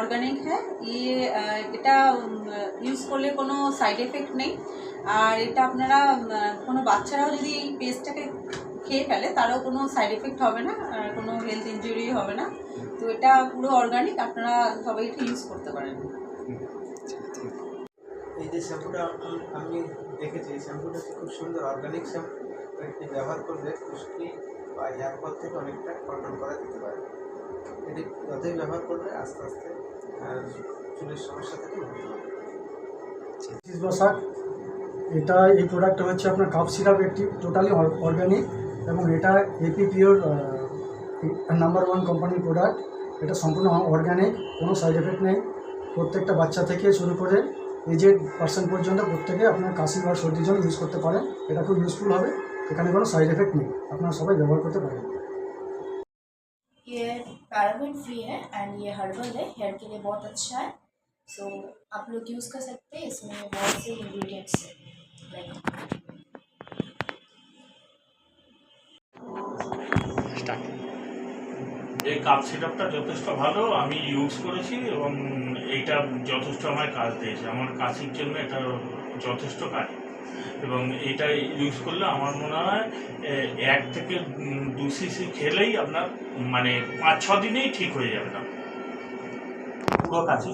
Organic है ये এটা ইউজ করলে কোনো সাইড এফেক্ট নেই। আর এটা আপনারা কোনো বাচ্চারাও যদি এই পেস্টটাকে খেয়ে ফেলে তারও কোনো সাইড এফেক্ট হবে না, কোনো হেলথ ইনজুরি হবে না। তো এটা পুরো অর্গানিক, আপনারা সবাই এটা ইউজ করতে পারেন। এই যে শ্যাম্পুটা আমি দেখেছি, এই শ্যাম্পুটা খুব সুন্দর অর্গানিক শ্যাম্পু। এটি ব্যবহার করলে খুশকি বা হেয়ার ফল থেকে অনেকটা কন্ট্রোল করা যেতে পারে। এটি যতই ব্যবহার করবে আস্তে আস্তে চুলের সমস্যা থেকে মুক্তি হবে। বসাক এটা এই প্রোডাক্টটা হচ্ছে আপনার কাপ সিরাপ, একটি টোটালি অর্গানিক এবং এটা এপি পিওর নাম্বার 1 কোম্পানির প্রোডাক্ট। এটা সম্পূর্ণ অর্গানিক, কোনো সাইড এফেক্ট নেই। প্রত্যেকটা বাচ্চা থেকে শুরু করে এজেড পার্সন পর্যন্ত প্রত্যেকে আপনার কাশি বা সর্দির জন্য ইউজ করতে পারেন। এটা খুব ইউজফুল হবে, এখানে কোনো সাইড এফেক্ট নেই, আপনারা সবাই ব্যবহার করতে পারেন। ये पैराबेन फ्री है एंड ये हर्बल है, हेयर के लिए बहुत अच्छा है। सो आप लोग यूज़ कर सकते हैं, इसमें बहुत से इंग्रेडिएंट्स है लाइक এই কাপ সিরাপটা যথেষ্ট ভালো, আমি ইউজ করেছি এবং এইটা যথেষ্ট আমার কাজ দিয়েছে। আমার কাশির জন্য এটা যথেষ্ট কাজ, এবং এটা ইউজ করলে আমার মনে হয় 1 থেকে 2 সিসি খেলেই আপনার মানে 5-6 দিনেই ঠিক হয়ে যাবে না পুরো কাশি।